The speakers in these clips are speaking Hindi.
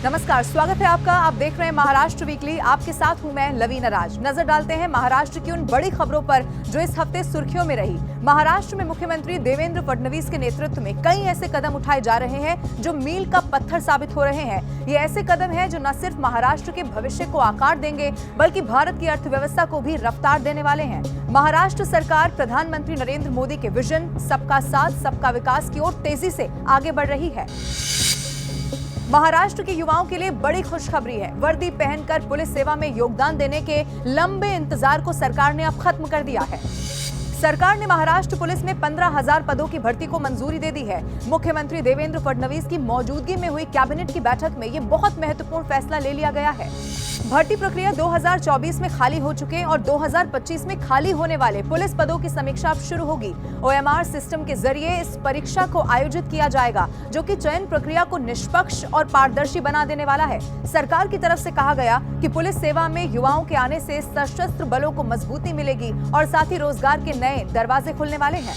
नमस्कार, स्वागत है आपका। आप देख रहे हैं महाराष्ट्र वीकली। आपके साथ हूं मैं लवीना राज। नजर डालते हैं महाराष्ट्र की उन बड़ी खबरों पर जो इस हफ्ते सुर्खियों में रही। महाराष्ट्र में मुख्यमंत्री देवेंद्र फडणवीस के नेतृत्व में कई ऐसे कदम उठाए जा रहे हैं जो मील का पत्थर साबित हो रहे हैं। ये ऐसे कदम हैं जो न सिर्फ महाराष्ट्र के भविष्य को आकार देंगे बल्कि भारत की अर्थव्यवस्था को भी रफ्तार देने वाले हैं। महाराष्ट्र सरकार प्रधानमंत्री नरेंद्र मोदी के विजन सबका साथ सबका विकास की ओर तेजी से आगे बढ़ रही है। महाराष्ट्र के युवाओं के लिए बड़ी खुशखबरी है। वर्दी पहनकर पुलिस सेवा में योगदान देने के लंबे इंतजार को सरकार ने अब खत्म कर दिया है। सरकार ने महाराष्ट्र पुलिस में 15,000 पदों की भर्ती को मंजूरी दे दी है। मुख्यमंत्री देवेंद्र फडणवीस की मौजूदगी में हुई कैबिनेट की बैठक में ये बहुत महत्वपूर्ण फैसला ले लिया गया है। भर्ती प्रक्रिया 2024 में खाली हो चुके और 2025 में खाली होने वाले पुलिस पदों की समीक्षा अब शुरू होगी। OMR सिस्टम के जरिए इस परीक्षा को आयोजित किया जाएगा, जो कि चयन प्रक्रिया को निष्पक्ष और पारदर्शी बना देने वाला है। सरकार की तरफ से कहा गया कि पुलिस सेवा में युवाओं के आने से सशस्त्र बलों को मजबूती मिलेगी और साथ ही रोजगार के नए दरवाजे खुलने वाले हैं।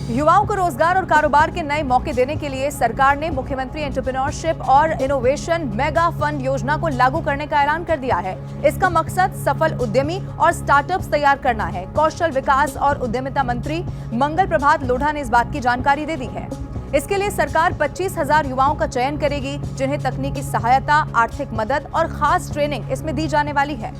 युवाओं को रोजगार और कारोबार के नए मौके देने के लिए सरकार ने मुख्यमंत्री एंटरप्रेन्योरशिप और इनोवेशन मेगा फंड योजना को लागू करने का ऐलान कर दिया है। इसका मकसद सफल उद्यमी और स्टार्टअप्स तैयार करना है। कौशल विकास और उद्यमिता मंत्री मंगल प्रभात लोढ़ा ने इस बात की जानकारी दे दी है। इसके लिए सरकार 25,000 युवाओं का चयन करेगी, जिन्हें तकनीकी सहायता, आर्थिक मदद और खास ट्रेनिंग इसमें दी जाने वाली है।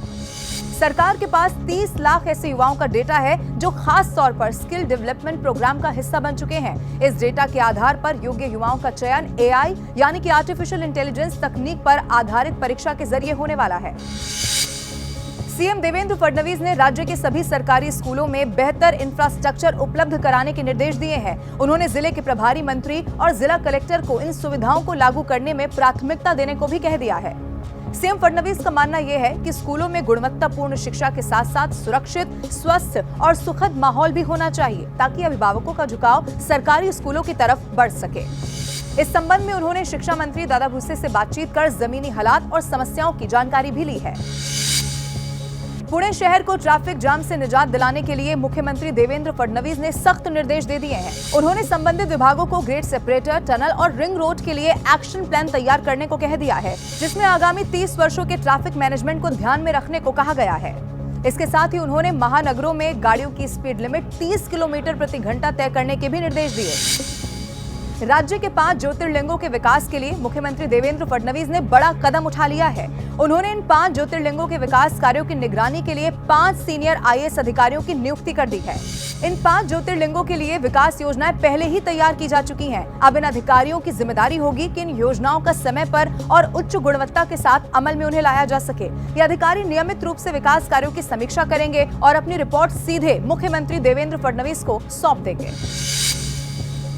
सरकार के पास 30 लाख ऐसे युवाओं का डेटा है जो खास तौर पर स्किल डेवलपमेंट प्रोग्राम का हिस्सा बन चुके हैं। इस डेटा के आधार पर योग्य युवाओं का चयन AI यानी कि आर्टिफिशियल इंटेलिजेंस तकनीक पर आधारित परीक्षा के जरिए होने वाला है। सीएम देवेंद्र फडणवीस ने राज्य के सभी सरकारी स्कूलों में बेहतर इंफ्रास्ट्रक्चर उपलब्ध कराने के निर्देश दिए हैं। उन्होंने जिले के प्रभारी मंत्री और जिला कलेक्टर को इन सुविधाओं को लागू करने में प्राथमिकता देने को भी कह दिया है। सीएम फडणवीस का मानना यह है कि स्कूलों में गुणवत्तापूर्ण शिक्षा के साथ साथ सुरक्षित, स्वस्थ और सुखद माहौल भी होना चाहिए, ताकि अभिभावकों का झुकाव सरकारी स्कूलों की तरफ बढ़ सके। इस संबंध में उन्होंने शिक्षा मंत्री दादा भुसे से बातचीत कर जमीनी हालात और समस्याओं की जानकारी भी ली है। पुणे शहर को ट्रैफिक जाम से निजात दिलाने के लिए मुख्यमंत्री देवेंद्र फडणवीस ने सख्त निर्देश दे दिए हैं। उन्होंने संबंधित विभागों को ग्रेड सेपरेटर, टनल और रिंग रोड के लिए एक्शन प्लान तैयार करने को कह दिया है, जिसमें आगामी 30 वर्षों के ट्रैफिक मैनेजमेंट को ध्यान में रखने को कहा गया है। इसके साथ ही उन्होंने महानगरों में गाड़ियों की स्पीड लिमिट 30 किलोमीटर प्रति घंटा तय करने के भी निर्देश दिए। राज्य के 5 ज्योतिर्लिंगों के विकास के लिए मुख्यमंत्री देवेंद्र फडणवीस ने बड़ा कदम उठा लिया है। उन्होंने इन 5 ज्योतिर्लिंगों के विकास कार्यों की निगरानी के लिए 5 सीनियर IAS अधिकारियों की नियुक्ति कर दी है। इन 5 ज्योतिर्लिंगों के लिए विकास योजनाएं पहले ही तैयार की जा चुकी हैं। अब इन अधिकारियों की जिम्मेदारी होगी कि इन योजनाओं का समय पर और उच्च गुणवत्ता के साथ अमल में उन्हें लाया जा सके। ये अधिकारी नियमित रूप से विकास कार्यों की समीक्षा करेंगे और अपनी रिपोर्ट सीधे मुख्यमंत्री देवेंद्र फडणवीस को सौंप देंगे।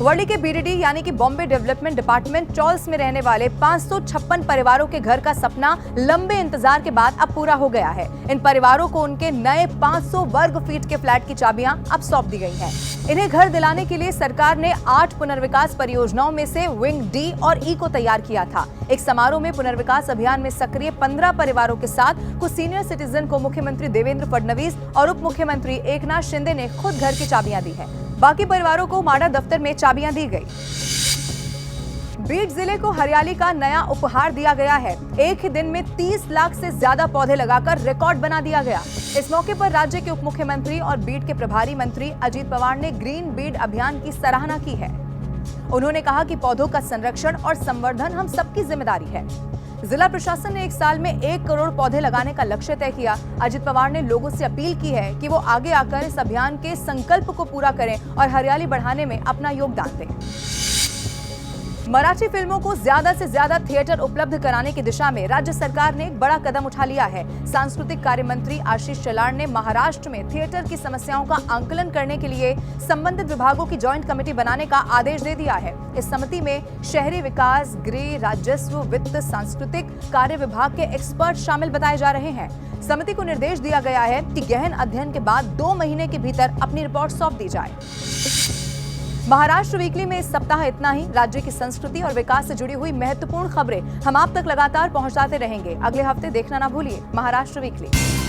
वर्ली के BDD यानी कि बॉम्बे डेवलपमेंट डिपार्टमेंट चॉल्स में रहने वाले 556 परिवारों के घर का सपना लंबे इंतजार के बाद अब पूरा हो गया है। इन परिवारों को उनके नए 500 वर्ग फीट के फ्लैट की चाबियां अब सौंप दी गई हैं। इन्हें घर दिलाने के लिए सरकार ने 8 पुनर्विकास परियोजनाओं में से विंग D और E को तैयार किया था। एक समारोह में पुनर्विकास अभियान में सक्रिय 15 परिवारों के साथ कुछ सीनियर सिटीजन को मुख्यमंत्री देवेंद्र फडणवीस और उप मुख्यमंत्री एकनाथ शिंदे ने खुद घर की चाबियां दी है। बाकी परिवारों को माडा दफ्तर में चाबियां दी गई। बीड जिले को हरियाली का नया उपहार दिया गया है। एक ही दिन में 30 लाख से ज्यादा पौधे लगाकर रिकॉर्ड बना दिया गया। इस मौके पर राज्य के उप मुख्यमंत्री और बीड के प्रभारी मंत्री अजीत पवार ने ग्रीन बीड अभियान की सराहना की है। उन्होंने कहा कि पौधों का संरक्षण और संवर्धन हम सबकी जिम्मेदारी है। जिला प्रशासन ने 1 साल में 1 करोड़ पौधे लगाने का लक्ष्य तय किया। अजित पवार ने लोगों से अपील की है कि वो आगे आकर इस अभियान के संकल्प को पूरा करें और हरियाली बढ़ाने में अपना योगदान दें। मराठी फिल्मों को ज्यादा से ज्यादा थिएटर उपलब्ध कराने की दिशा में राज्य सरकार ने एक बड़ा कदम उठा लिया है। सांस्कृतिक कार्य मंत्री आशीष शेलार ने महाराष्ट्र में थिएटर की समस्याओं का आंकलन करने के लिए संबंधित विभागों की जॉइंट कमेटी बनाने का आदेश दे दिया है। इस समिति में शहरी विकास, गृह, राजस्व, वित्त, सांस्कृतिक कार्य विभाग के एक्सपर्ट शामिल बताए जा रहे हैं। समिति को निर्देश दिया गया है कि गहन अध्ययन के बाद 2 महीने के भीतर अपनी रिपोर्ट सौंप दी जाए। महाराष्ट्र वीकली में इस सप्ताह इतना ही। राज्य की संस्कृति और विकास से जुड़ी हुई महत्वपूर्ण खबरें हम आप तक लगातार पहुंचाते रहेंगे। अगले हफ्ते देखना ना भूलिए महाराष्ट्र वीकली।